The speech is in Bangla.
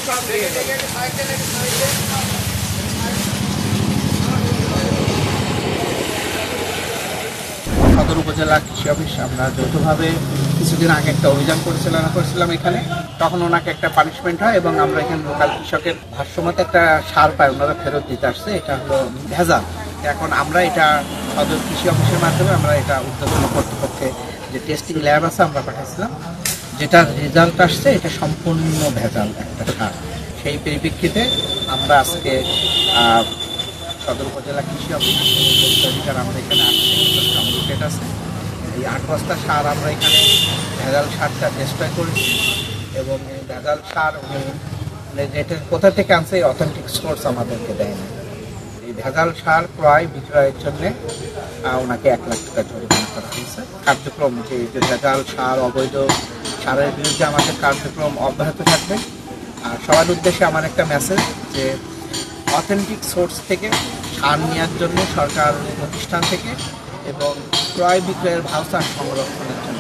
সদর উপজেলা কৃষি অফিস আমরা যৌথভাবে কিছুদিন আগে একটা অভিযান পরিচালনা করেছিলাম এখানে। তখন ওনাকে একটা পানিশমেন্ট হয় এবং আমরা এখানে লোকাল কৃষকের ভাষ্যমতে একটা সার পাই, ওনারা ফেরত দিতে আসছে, এটা হলো ভেজাল। এখন আমরা এটা সদর কৃষি অফিসের মাধ্যমে আমরা এটা ঊর্ধ্বতন কর্তৃপক্ষে যে টেস্টিং ল্যাব আছে আমরা পাঠাইছিলাম, যেটার রেজাল্ট আসছে এটা সম্পূর্ণ ভেজাল একটা সার। সেই পরিপ্রেক্ষিতে আমরা আজকে সদর উপজেলা কৃষি অফিস অধিকার আমরা এখানে আসছি, আছে এই 8 বস্তা সার আমরা এখানে ভেজাল সারটা ডিস্ট্রয় করেছি এবং এই ভেজাল সার যেটা কোথা থেকে আনছে এই অথেন্টিক সোর্স আমাদেরকে দেয় না। এই ভেজাল সার ক্রয় বিক্রয়ের জন্যে ওনাকে 1 লাখ টাকা জরিমানা করা হয়েছে। কার্যক্রম যে ভেজাল সার অবৈধ সারের বিরুদ্ধে আমাদের কার্যক্রম অব্যাহত থাকবে। আর সবার উদ্দেশ্যে আমার একটা মেসেজ যে অথেন্টিক সোর্স থেকে সার নেওয়ার জন্য সরকার প্রতিষ্ঠান থেকে এবং ক্রয় বিক্রয়ের ভাউচার সংরক্ষণের জন্য